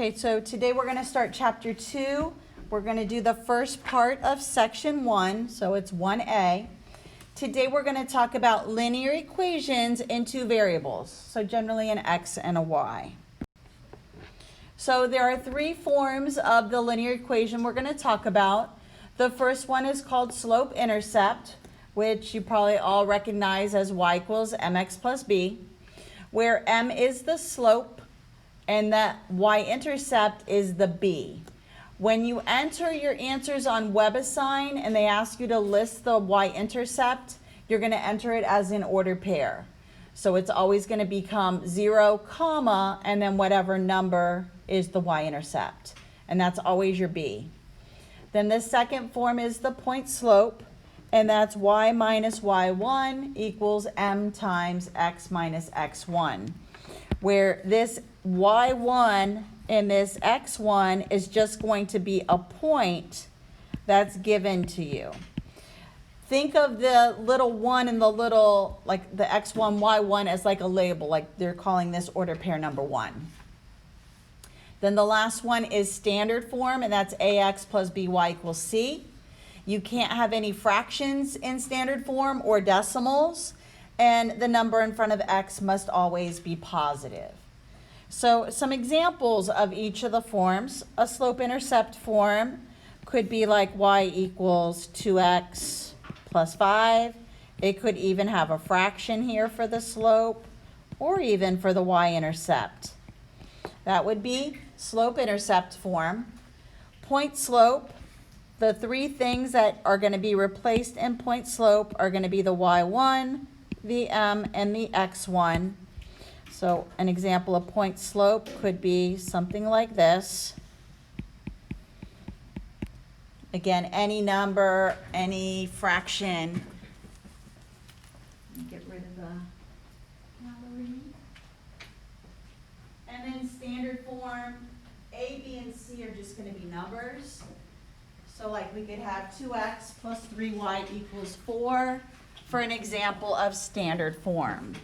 Okay, so today we're going to start chapter 2. We're going to do the first part of section 1, so it's 1A. Today we're going to talk about linear equations in two variables, so generally an x and a y. So there are three forms of the linear equation we're going to talk about. The first one is called slope-intercept, which you probably all recognize as y equals mx plus b, where m is the slope and the y-intercept is the b. When you enter your answers on WebAssign and they ask you to list the y-intercept, you're going to enter it as an ordered pair. So it's always going to become 0, comma, and then whatever number is the y-intercept. And that's always your b. Then the second form is the point slope, and that's y minus y1 equals m times x minus x1, where this y1 and this x1 is just going to be a point that's given to you. Think of the little 1 and the little, like the x1, y1 as like a label, like they're calling this order pair number 1. Then the last one is standard form, and that's ax plus by equals c. You can't have any fractions in standard form or decimals, and the number in front of x must always be positive. So some examples of each of the forms. A slope-intercept form could be like y equals 2x plus 5. It could even have a fraction here for the slope or even for the y-intercept. That would be slope-intercept form. Point slope, the three things that are going to be replaced in point slope are going to be the y1, the m, and the x1. So an example of point slope could be something like this. Again, any number, any fraction. Get rid of the calorie. And then standard form, a, b, and c are just going to be numbers. So like we could have 2x plus 3y equals 4 for an example of standard form.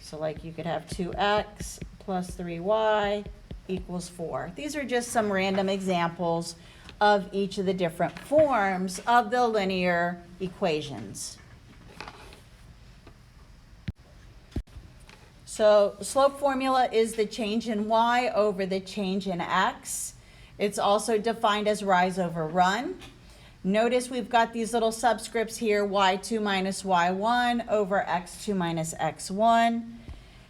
So like you could have 2x plus 3y equals 4. These are just some random examples of each of the different forms of the linear equations. So slope formula is the change in y over the change in x. It's also defined as rise over run. Notice we've got these little subscripts here, y2 minus y1 over x2 minus x1.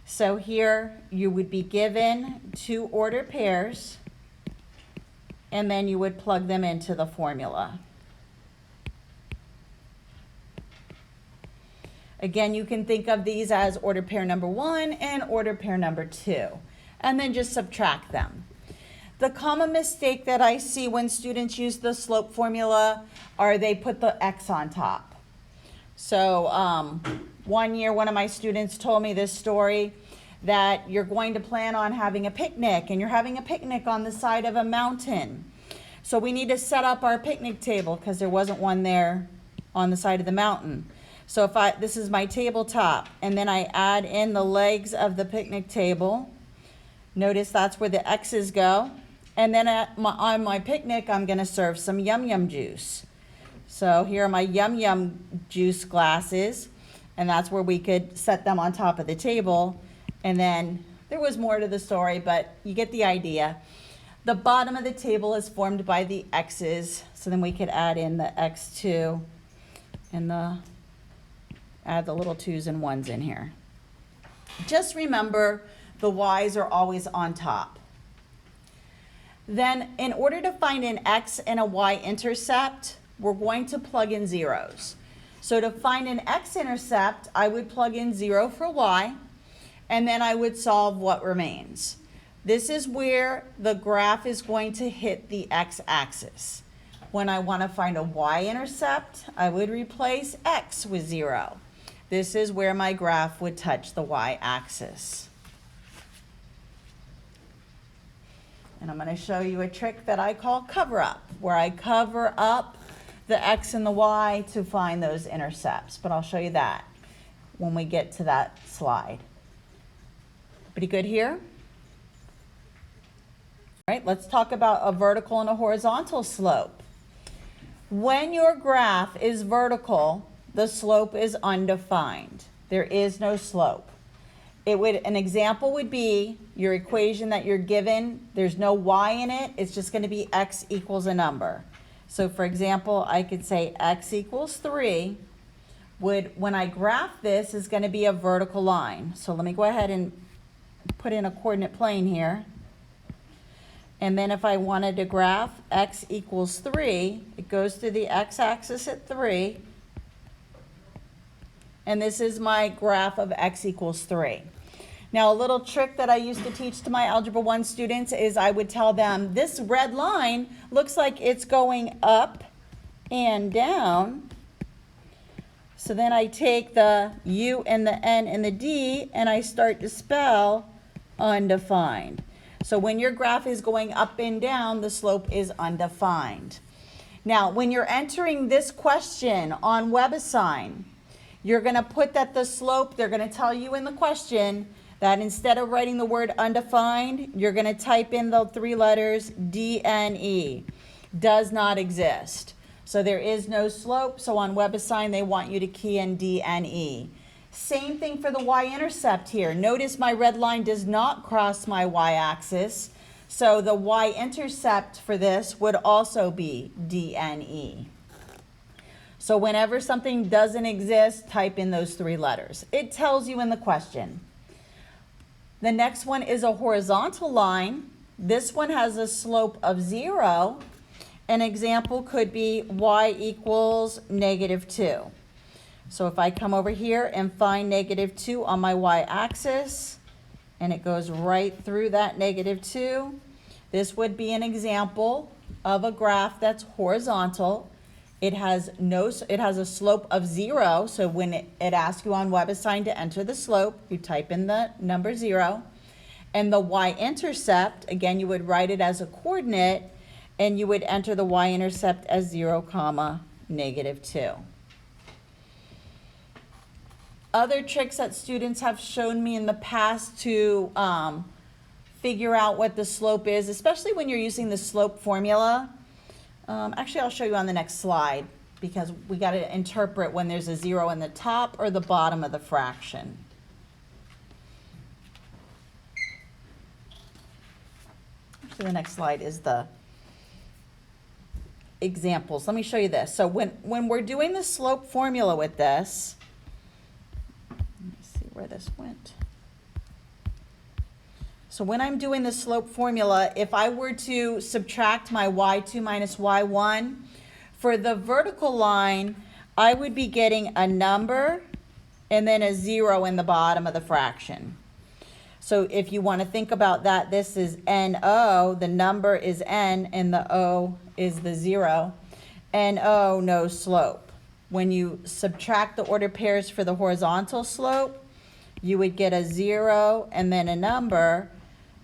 So here you would be given two ordered pairs, and then you would plug them into the formula. Again, you can think of these as ordered pair number 1 and ordered pair number 2, and then just subtract them. The common mistake that I see when students use the slope formula are they put the x on top. So one year, one of my students told me this story that you're going to plan on having a picnic, and you're having a picnic on the side of a mountain. So we need to set up our picnic table because there wasn't one there on the side of the mountain. So if this is my tabletop, and then I add in the legs of the picnic table, notice that's where the x's go. And then on my picnic, I'm going to serve some Yum Yum juice. So here are my Yum Yum juice glasses, and that's where we could set them on top of the table. And then there was more to the story, but you get the idea. The bottom of the table is formed by the x's, so then we could add in the x2 and add the little 2's and 1's in here. Just remember the y's are always on top. Then in order to find an x and a y-intercept, we're going to plug in zeros. So to find an x-intercept, I would plug in 0 for y, and then I would solve what remains. This is where the graph is going to hit the x-axis. When I want to find a y-intercept, I would replace x with 0. This is where my graph would touch the y-axis. And I'm going to show you a trick that I call cover-up, where I cover up the x and the y to find those intercepts. But I'll show you that when we get to that slide. Pretty good here? right, let's talk about a vertical and a horizontal slope. When your graph is vertical, the slope is undefined. There is no slope. An example would be your equation that you're given, there's no y in it, it's just going to be x equals a number. So for example, I could say x equals 3 when I graph this, is going to be a vertical line. So let me go ahead and put in a coordinate plane here. And then if I wanted to graph x equals 3, it goes through the x-axis at 3. And this is my graph of x equals 3. Now, a little trick that I used to teach to my Algebra 1 students is I would tell them, this red line looks like it's going up and down. So then I take the U and the N and the D and I start to spell undefined. So when your graph is going up and down, the slope is undefined. Now, when you're entering this question on WebAssign, you're going to put that the slope, they're going to tell you in the question that instead of writing the word undefined, you're going to type in the 3 letters DNE. Does not exist. So there is no slope. So on WebAssign, they want you to key in DNE. Same thing for the y-intercept here. Notice my red line does not cross my y-axis. So the y-intercept for this would also be DNE. So whenever something doesn't exist, type in those 3 letters. It tells you in the question. The next one is a horizontal line. This one has a slope of 0. An example could be y equals -2. So if I come over here and find -2 on my y-axis, and it goes right through that -2, this would be an example of a graph that's horizontal. It has a slope of 0, so when it asks you on WebAssign to enter the slope, you type in the number 0. And the y-intercept, again, you would write it as a coordinate, and you would enter the y-intercept as 0, -2. Other tricks that students have shown me in the past to figure out what the slope is, especially when you're using the slope formula. Actually, I'll show you on the next slide because we got to interpret when there's a 0 in the top or the bottom of the fraction. Actually, the next slide is the examples. Let me show you this. So when we're doing the slope formula with this, let me see where this went. So when I'm doing the slope formula, if I were to subtract my y2 minus y1, for the vertical line, I would be getting a number and then a 0 in the bottom of the fraction. So if you want to think about that, this is NO, the number is N, and the O is the 0. NO, no slope. When you subtract the ordered pairs for the horizontal slope, you would get a 0 and then a number.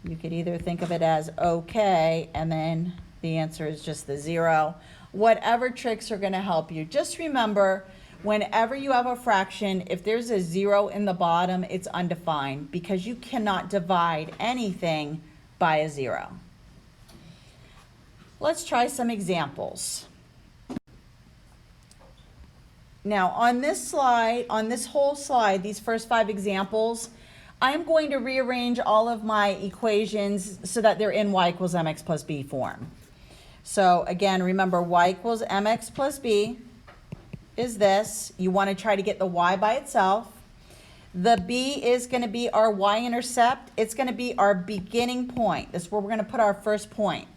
You could either think of it as OK, and then the answer is just the 0. Whatever tricks are going to help you. Just remember, whenever you have a fraction, if there's a 0 in the bottom, it's undefined because you cannot divide anything by a 0. Let's try some examples. Now, on this slide, on this whole slide, these first 5 examples, I'm going to rearrange all of my equations so that they're in y equals mx plus b form. So again, remember y equals mx plus b is this. You want to try to get the y by itself. The b is going to be our y-intercept. It's going to be our beginning point. This is where we're going to put our first point.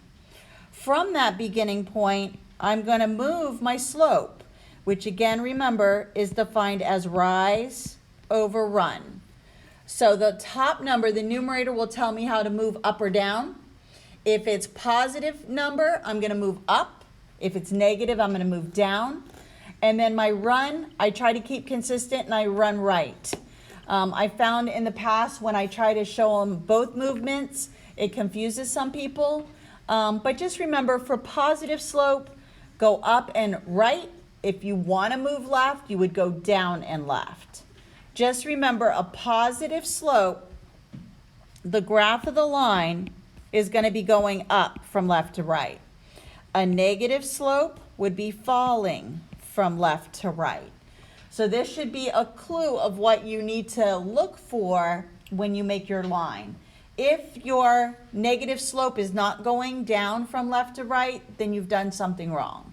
From that beginning point, I'm going to move my slope, which again, remember, is defined as rise over run. So the top number, the numerator, will tell me how to move up or down. If it's positive number, I'm going to move up. If it's negative, I'm going to move down. And then my run, I try to keep consistent and I run right. I found in the past when I try to show them both movements, it confuses some people. But just remember, for positive slope, go up and right. If you want to move left, you would go down and left. Just remember, a positive slope, the graph of the line is going to be going up from left to right. A negative slope would be falling from left to right. So this should be a clue of what you need to look for when you make your line. If your negative slope is not going down from left to right, then you've done something wrong.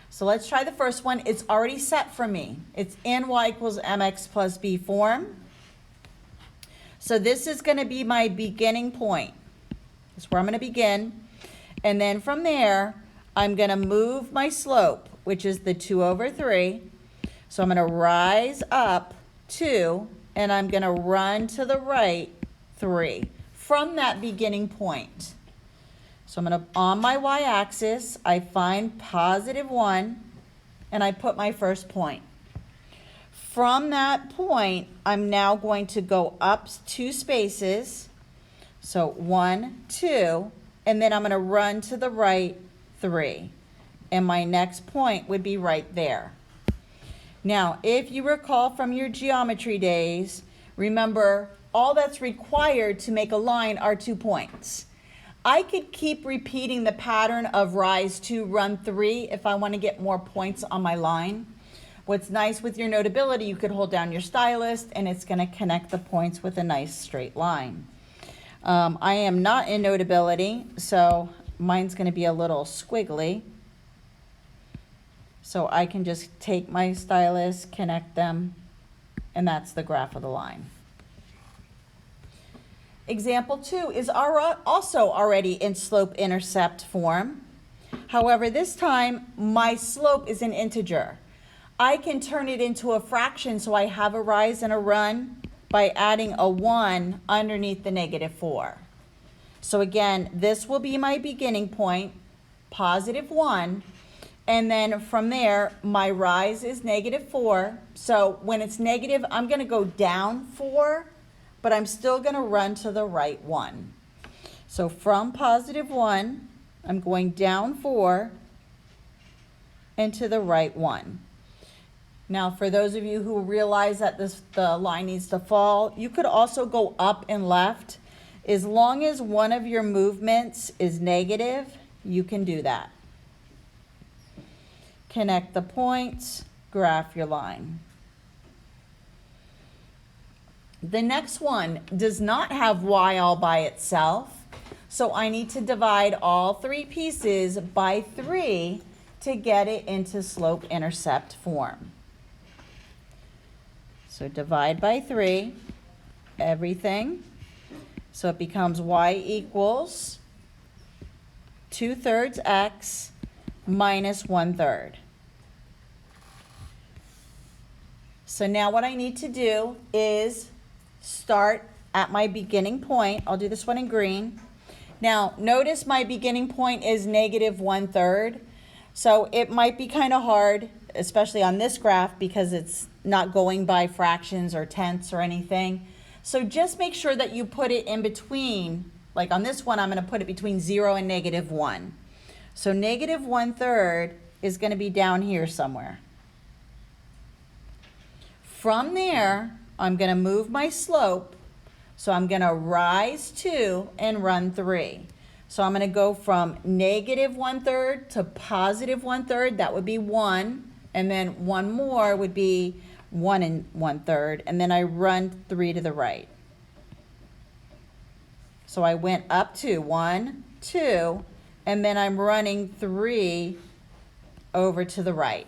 So let's try the first one. It's already set for me. It's in y equals mx plus b form. So this is going to be my beginning point. That's where I'm going to begin. And then from there, I'm going to move my slope, which is the 2 over 3. So I'm going to rise up 2, and I'm going to run to the right 3 from that beginning point. So I'm going to, on my y-axis, I find positive 1, and I put my first point. From that point, I'm now going to go up 2 spaces. So 1, 2, and then I'm going to run to the right 3. And my next point would be right there. Now, if you recall from your geometry days, remember all that's required to make a line are 2 points. I could keep repeating the pattern of rise 2, run 3 if I want to get more points on my line. What's nice with your notability, you could hold down your stylus and it's going to connect the points with a nice straight line. I am not in notability, so mine's going to be a little squiggly. So I can just take my stylus, connect them, and that's the graph of the line. Example 2 is also already in slope-intercept form. However, this time my slope is an integer. I can turn it into a fraction so I have a rise and a run by adding a 1 underneath the negative 4. So again, this will be my beginning point, positive 1. And then from there, my rise is negative 4. So when it's negative, I'm going to go down 4, but I'm still going to run to the right 1. So from positive 1, I'm going down 4 and to the right 1. Now, for those of you who realize that the line needs to fall, you could also go up and left. As long as one of your movements is negative, you can do that. Connect the points, graph your line. The next one does not have y all by itself, so I need to divide all 3 pieces by 3 to get it into slope-intercept form. So divide by 3, everything. So it becomes y equals 2/3 x minus 1/3. So now what I need to do is start at my beginning point. I'll do this one in green. Now notice my beginning point is negative 1/3. So it might be kind of hard, especially on this graph, because it's not going by fractions or tenths or anything. So just make sure that you put it in between. Like on this one, I'm going to put it between 0 and negative 1. So negative 1/3 is going to be down here somewhere. From there, I'm going to move my slope. So I'm going to rise 2 and run 3. So I'm going to go from negative 1/3 to positive 1/3. That would be 1. And then one more would be 1 and 1/3. And then I run 3 to the right. So I went up 2, 1, 2. And then I'm running 3 over to the right.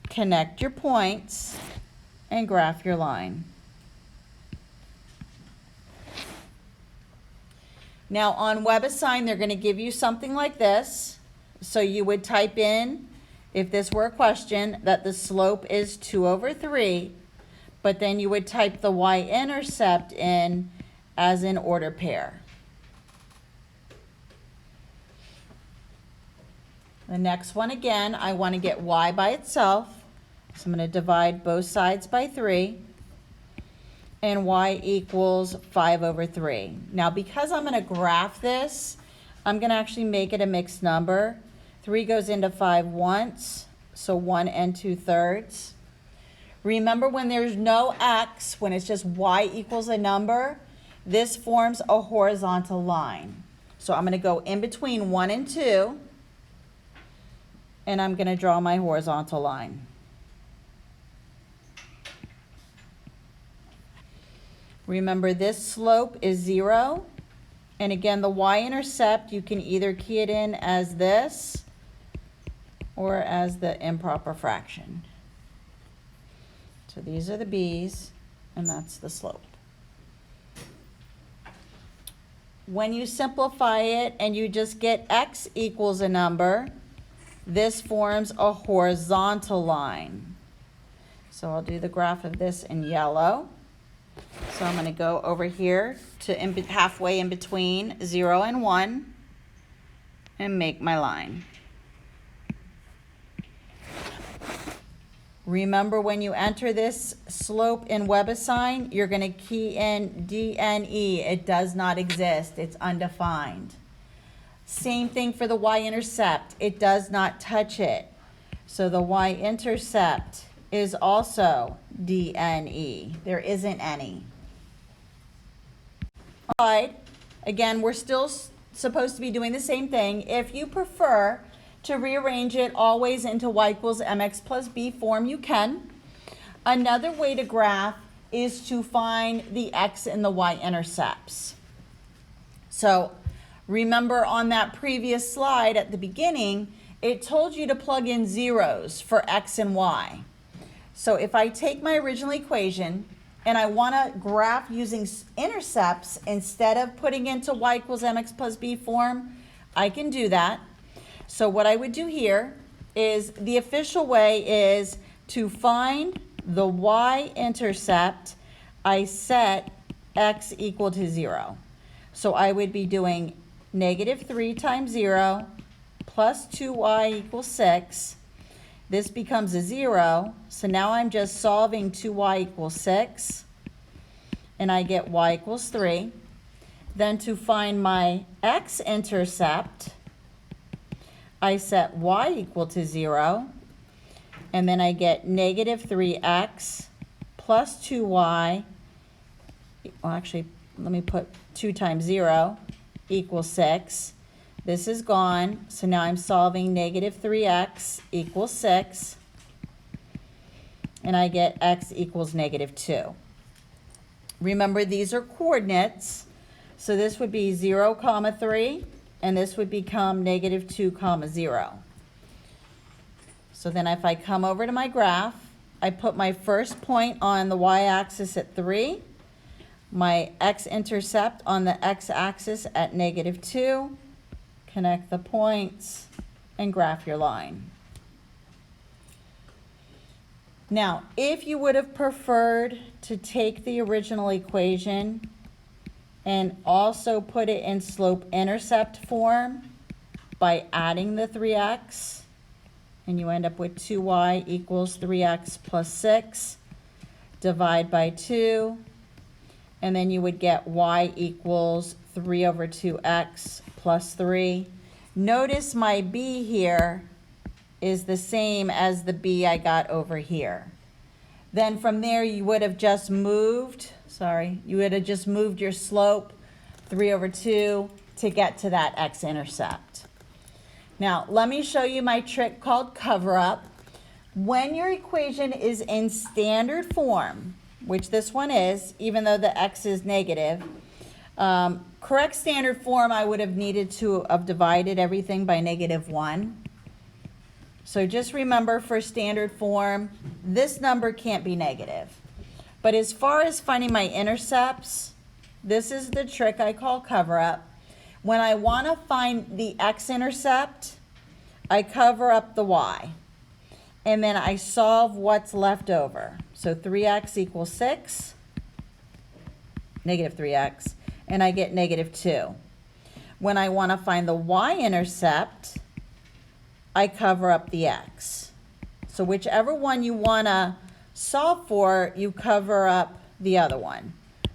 Connect your points and graph your line. Now on WebAssign, they're going to give you something like this. So you would type in, if this were a question, that the slope is 2 over 3, but then you would type the y-intercept in as an order pair. The next one, again, I want to get y by itself. So I'm going to divide both sides by 3. And y equals 5 over 3. Now, because I'm going to graph this, I'm going to actually make it a mixed number. 3 goes into 5 once, so 1 and 2/3. Remember, when there's no x, when it's just y equals a number, this forms a horizontal line. So I'm going to go in between 1 and 2, and I'm going to draw my horizontal line. Remember, this slope is 0. And again, the y-intercept, you can either key it in as this or as the improper fraction. So these are the b's, and that's the slope. When you simplify it and you just get x equals a number, this forms a horizontal line. So I'll do the graph of this in yellow. So I'm going to go over here to halfway in between 0 and 1 and make my line. Remember, when you enter this slope in WebAssign, you're going to key in DNE. It does not exist. It's undefined. Same thing for the y-intercept. It does not touch it. So the y-intercept is also DNE. There isn't any. Again, we're still supposed to be doing the same thing. If you prefer to rearrange it always into y equals mx plus b form, you can. Another way to graph is to find the x and the y-intercepts. So remember, on that previous slide at the beginning, it told you to plug in zeros for x and y. So if I take my original equation and I want to graph using intercepts instead of putting into y equals mx plus b form, I can do that. So what I would do here is, the official way is to find the y-intercept. I set x equal to 0. So I would be doing -3 times 0 plus 2y equals 6. This becomes a 0, so now I'm just solving 2y equals 6, and I get y equals 3. Then to find my x-intercept, I set y equal to 0, and then I get -3x plus 2y, well actually, let me put 2 times 0 equals 6. This is gone, so now I'm solving -3x equals 6, and I get x equals -2. Remember, these are coordinates, so this would be 0, 3, and this would become -2, 0. So then if I come over to my graph, I put my first point on the y-axis at 3, my x-intercept on the x-axis at -2, connect the points, and graph your line. Now, if you would have preferred to take the original equation and also put it in slope-intercept form by adding the 3x, and you end up with 2y equals 3x plus 6, divide by 2, and then you would get y equals 3 over 2x plus 3. Notice my b here is the same as the b I got over here. Then from there you would have just moved, you would have just moved your slope 3 over 2 to get to that x-intercept. Now let me show you my trick called Coverup. When your equation is in standard form, which this one is, even though the x is negative, correct standard form, I would have needed to have divided everything by -1. So just remember, for standard form, this number can't be negative. But as far as finding my intercepts, this is the trick I call Coverup. When I want to find the x-intercept, I cover up the y. And then I solve what's left over. So 3x equals 6, -3x, and I get -2. When I want to find the y-intercept, I cover up the x. So whichever one you want to solve for, you cover up the other one.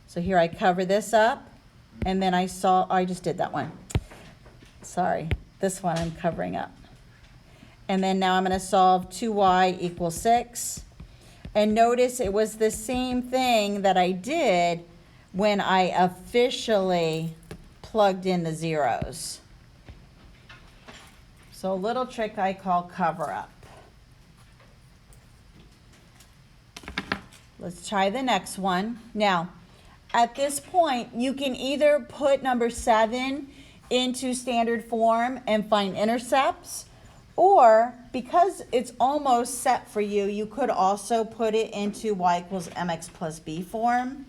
So here I cover this up, and then I just did that one. Sorry, this one I'm covering up. And then now I'm going to solve 2y equals 6. And notice it was the same thing that I did when I officially plugged in the zeros. So a little trick I call cover up. Let's try the next one. Now, at this point, you can either put number 7 into standard form and find intercepts, or because it's almost set for you, you could also put it into y equals mx plus b form.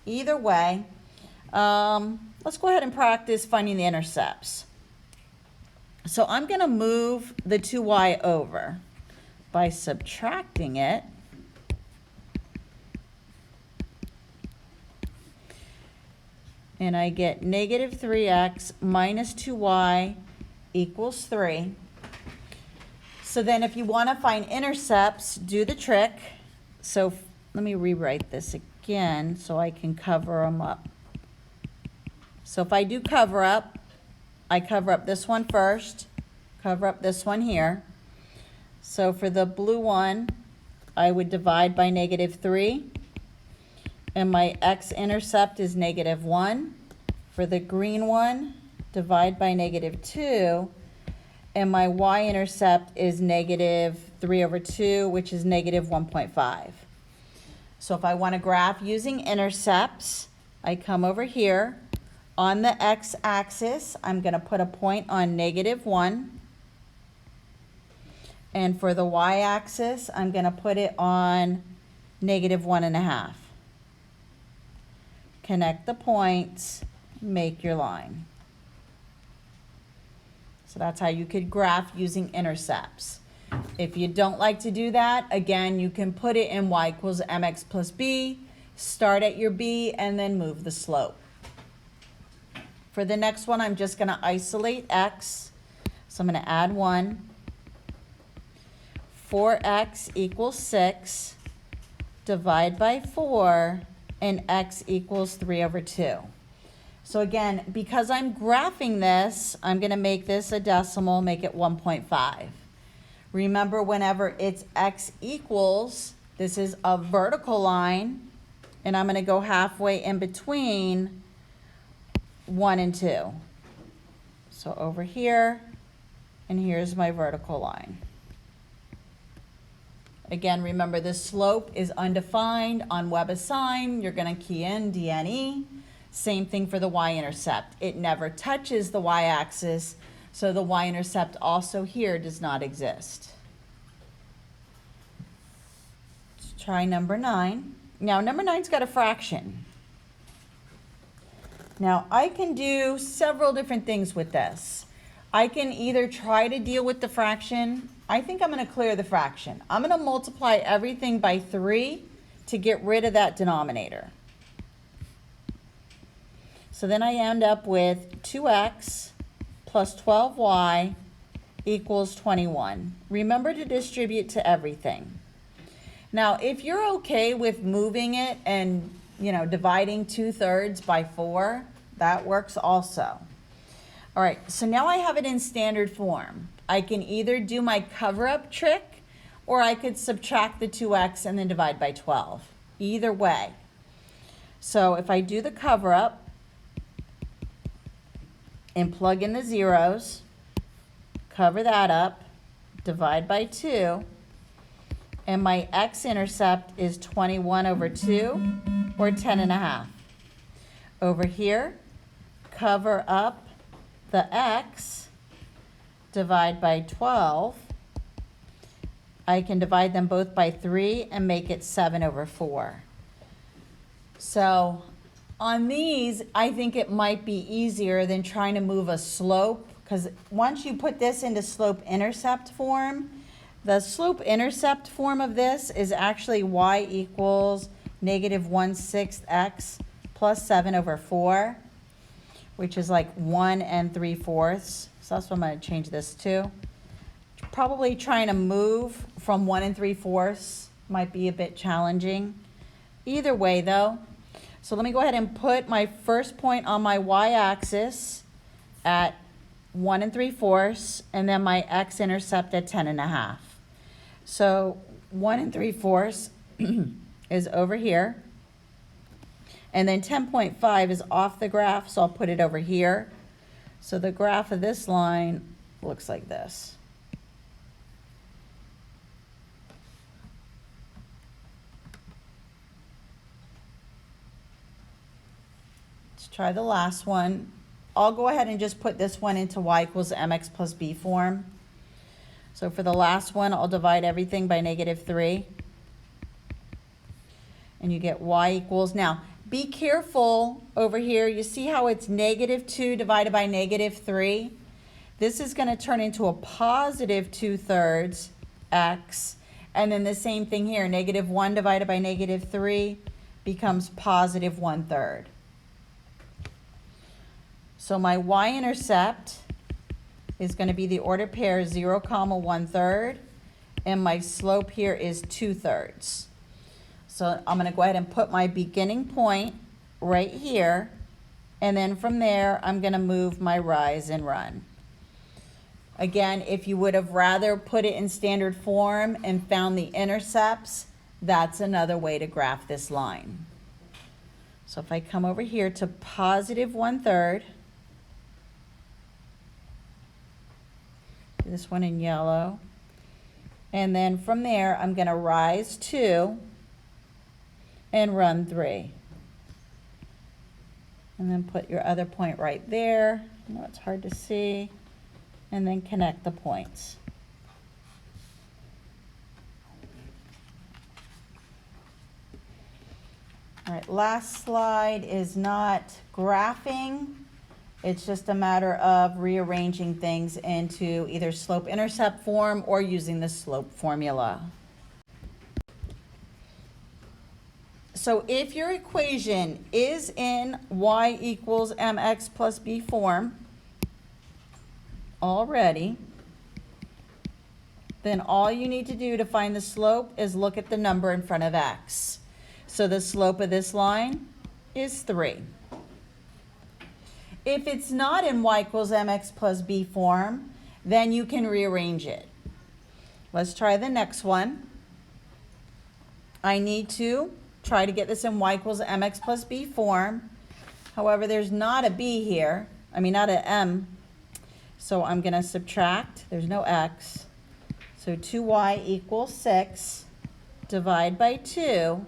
Either way, let's go ahead and practice finding the intercepts. So I'm going to move the 2y over by subtracting it. And I get negative 3x minus 2y equals 3. So then if you want to find intercepts, do the trick. So let me rewrite this again so I can cover them up. So if I do cover up, I cover up this one first, cover up this one here. So for the blue one, I would divide by negative 3. And my x-intercept is negative 1. For the green one, divide by negative 2. And my y-intercept is negative 3 over 2, which is negative 1.5. So if I want to graph using intercepts, I come over here. On the x-axis, I'm going to put a point on negative 1. And for the y-axis, I'm going to put it on negative 1.5. Connect the points, make your line. So that's how you could graph using intercepts. If you don't like to do that, again, you can put it in y equals mx plus b, start at your b, and then move the slope. For the next one, I'm just going to isolate x. So I'm going to add 1. 4x equals 6. Divide by 4. And x equals 3 over 2. So again, because I'm graphing this, I'm going to make this a decimal, make it 1.5. Remember, whenever it's x equals, this is a vertical line, and I'm going to go halfway in between 1 and 2. So over here, and here's my vertical line. Again, remember this slope is undefined on WebAssign. You're going to key in DNE. Same thing for the y-intercept. It never touches the y-axis, so the y-intercept also here does not exist. Let's try number 9. Now, number 9's got a fraction. Now, I can do several different things with this. I can either try to deal with the fraction. I think I'm going to clear the fraction. I'm going to multiply everything by 3 to get rid of that denominator. So then I end up with 2x plus 12y equals 21. Remember to distribute to everything. Now, if you're okay with moving it and, dividing 2/3 by 4, that works also. All right, so now I have it in standard form. I can either do my cover-up trick, or I could subtract the 2x and then divide by 12. Either way. So if I do the cover-up and plug in the zeros, cover that up, divide by 2, and my x-intercept is 21 over 2, or 10.5. Over here, cover up the x, divide by 12. I can divide them both by 3 and make it 7 over 4. So on these, I think it might be easier than trying to move a slope, because once you put this into slope-intercept form, the slope-intercept form of this is actually y equals negative 1/6 x plus 7 over 4, which is like 1 3/4. So that's what I'm going to change this to. Probably trying to move from 1 3/4 might be a bit challenging. Either way, though. So let me go ahead and put my first point on my y-axis at 1 3/4, and then my x-intercept at 10.5. So 1 3/4 is over here. And then 10.5 is off the graph, so I'll put it over here. So the graph of this line looks like this. Let's try the last one. I'll go ahead and just put this one into y equals mx plus b form. So for the last one, I'll divide everything by -3. And you get y equals, now be careful over here. You see how it's -2 divided by -3? This is going to turn into a positive 2/3 x. And then the same thing here, -1 divided by -3 becomes positive 1/3. So my y-intercept is going to be the ordered pair 0, 1/3, and my slope here is 2/3. So I'm going to go ahead and put my beginning point right here, and then from there I'm going to move my rise and run. Again, if you would have rather put it in standard form and found the intercepts, that's another way to graph this line. So if I come over here to positive 1/3, this one in yellow, and then from there I'm going to rise 2 and run 3, and then put your other point right there. I know it's hard to see, and then connect the points. All right, last slide is not graphing. It's just a matter of rearranging things into either slope-intercept form or using the slope formula. So if your equation is in y equals mx plus b form already, then all you need to do to find the slope is look at the number in front of x. So the slope of this line is 3. If it's not in y equals mx plus b form, then you can rearrange it. Let's try the next one. I need to try to get this in y equals mx plus b form. However, there's not a b here. Not an m. So I'm going to subtract. There's no x. So 2y equals 6. Divide by 2.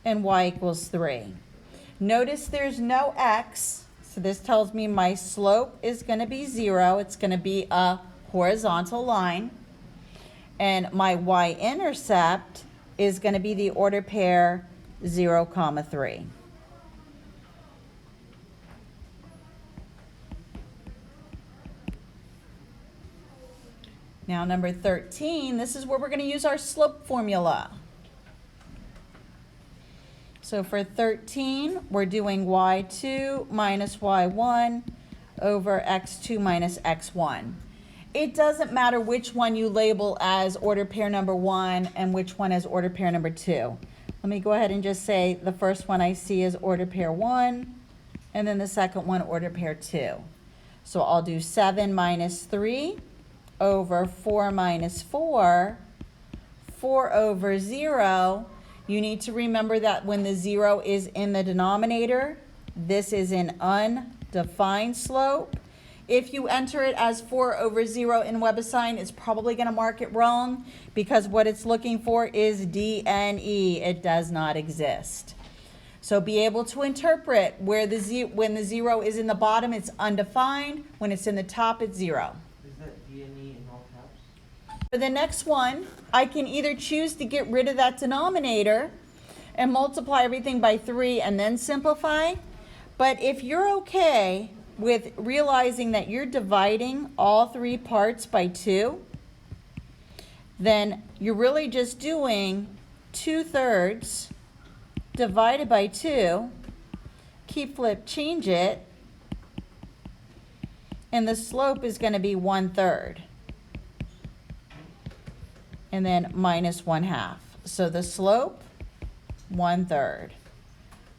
And y equals 3. Notice there's no x. So this tells me my slope is going to be 0. It's going to be a horizontal line. And my y-intercept is going to be the ordered pair 0, 3. Now number 13, this is where we're going to use our slope formula. So for 13, we're doing y2 minus y1 over x2 minus x1. It doesn't matter which one you label as ordered pair number 1 and which one as ordered pair number 2. Let me go ahead and just say the first one I see is ordered pair 1, and then the second one ordered pair 2. So I'll do 7 minus 3 over 4 minus 4, 4 over 0. You need to remember that when the 0 is in the denominator, this is an undefined slope. If you enter it as 4 over 0 in WebAssign, it's probably going to mark it wrong because what it's looking for is DNE. It does not exist. So be able to interpret where when the 0 is in the bottom, it's undefined. When it's in the top, it's 0. Is that DNE in all caps? For the next one, I can either choose to get rid of that denominator and multiply everything by 3 and then simplify. But if you're okay with realizing that you're dividing all 3 parts by 2, then you're really just doing 2/3 divided by 2, keep flip, change it, and the slope is going to be 1/3. And then minus 1/2. So the slope, 1/3.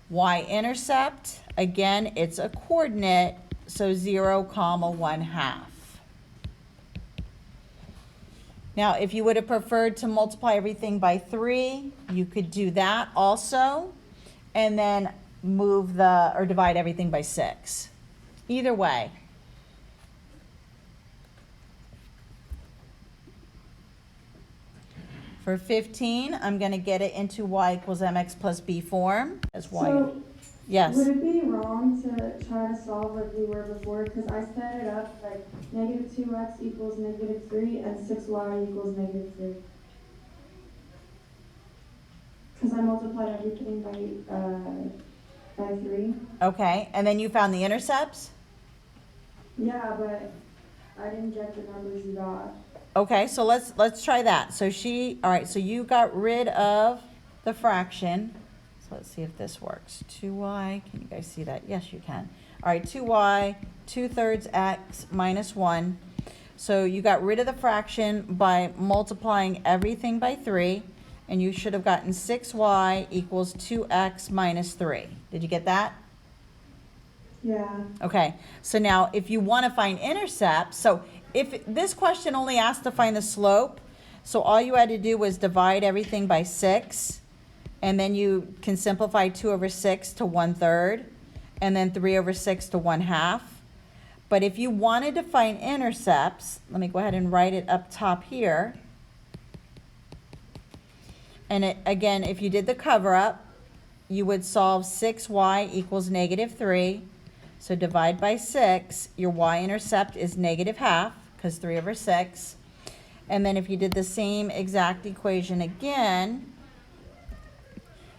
Y-intercept, again, it's a coordinate, so 0, 1/2. Now, if you would have preferred to multiply everything by 3, you could do that also. And then move the, or divide everything by 6. Either way. For 15, I'm going to get it into y equals mx plus b form as y. So, Yes. would it be wrong to try to solve like we were before? Because I set it up like negative 2x equals negative 3 and 6y equals negative 3. Because I multiplied everything by 3. Okay, and then you found the intercepts? Yeah, but I didn't get the numbers you got. Okay, so let's try that. So all right, so you got rid of the fraction. So let's see if this works. 2y, can you guys see that? Yes, you can. All right, 2y, 2/3 x minus 1. So you got rid of the fraction by multiplying everything by 3, and you should have gotten 6y equals 2x minus 3. Did you get that? Yeah. Okay, so now if you want to find intercepts, so if this question only asked to find the slope, so all you had to do was divide everything by 6, and then you can simplify 2/6 to 1/3, and then 3/6 to 1/2. But if you wanted to find intercepts, let me go ahead and write it up top here. And again, if you did the cover-up, you would solve 6y equals negative 3. So divide by 6, your y-intercept is negative 1/2, because 3/6. And then if you did the same exact equation again,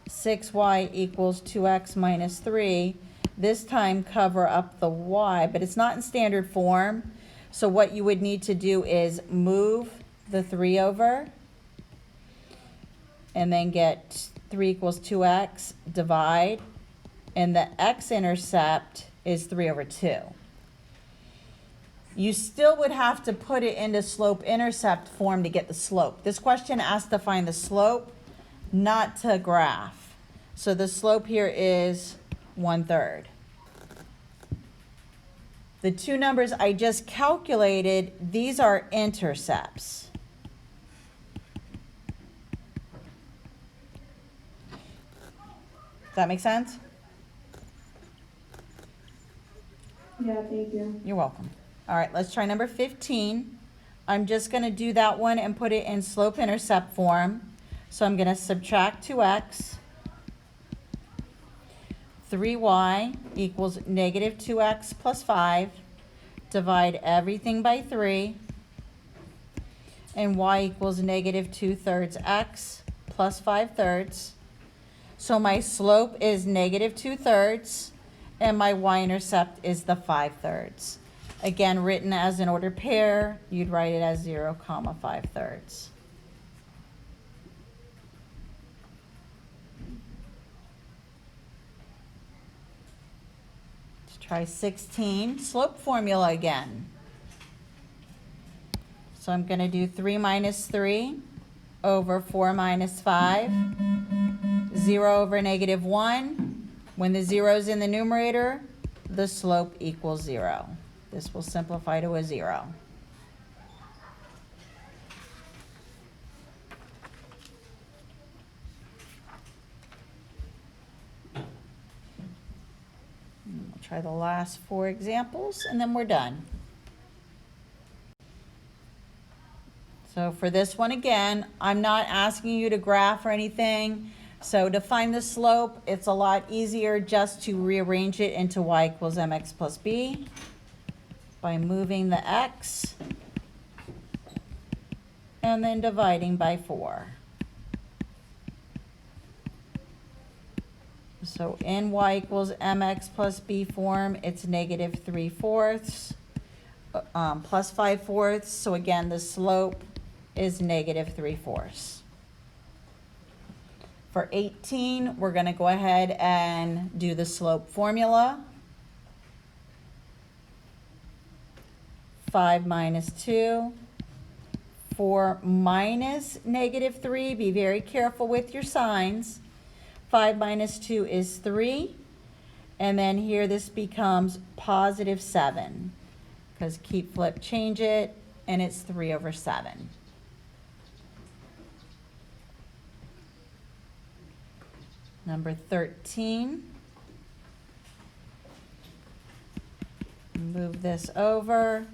6y equals 2x minus 3, this time cover up the y, but it's not in standard form. So what you would need to do is move the 3 over, and then get 3 equals 2x, divide, and the x-intercept is 3/2. You still would have to put it into slope-intercept form to get the slope. This question asked to find the slope, not to graph. So the slope here is 1/3. The two numbers I just calculated, these are intercepts. Does that make sense? Yeah, thank you. You're welcome. All right, let's try number 15. I'm just going to do that one and put it in slope-intercept form. So I'm going to subtract 2x. 3y equals negative 2x plus 5. Divide everything by 3. And y equals negative 2/3 x plus 5/3. So my slope is negative 2/3. And my y-intercept is the 5/3. Again, written as an ordered pair, you'd write it as 0, 5/3. Let's try 16, slope formula again. So I'm going to do 3 minus 3 over 4 minus 5, 0 over negative 1. When the 0 is in the numerator, the slope equals 0. This will simplify to a 0. We'll try the last 4 examples, and then we're done. So for this one again, I'm not asking you to graph or anything. So to find the slope, it's a lot easier just to rearrange it into y equals mx plus b by moving the x and then dividing by 4. So in y equals mx plus b form, it's negative 3/4 plus 5/4. So again, the slope is negative 3/4. For 18, we're going to go ahead and do the slope formula. 5 minus 2, 4 minus negative 3. Be very careful with your signs. 5 minus 2 is 3. And then here this becomes positive 7. Because keep, flip, change it, and it's 3/7. Number 13, Move this over.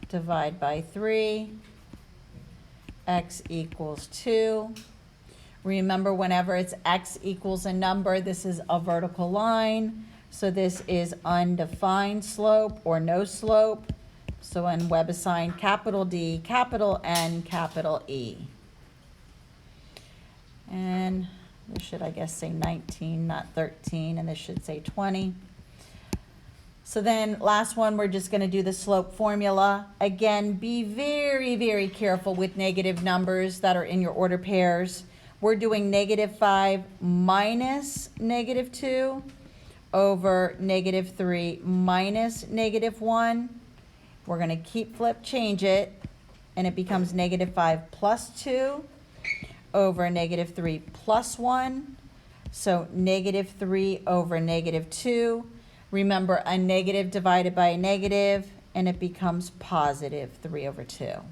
Divide by 3. X equals 2. Remember, whenever it's x equals a number, this is a vertical line. So this is undefined slope or no slope. So in web assigned capital D, capital N, capital E. And this should, I guess, say 19, not 13, and this should say 20. So then last one, we're just going to do the slope formula. Again, be very, very careful with negative numbers that are in your order pairs. We're doing -5 minus -2 over -3 minus -1. We're going to keep change it, and it becomes -5 plus 2 over -3 plus 1. So -3 over -2. Remember, a negative divided by a negative, and it becomes positive 3 over 2.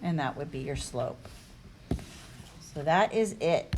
And that would be your slope. So that is it.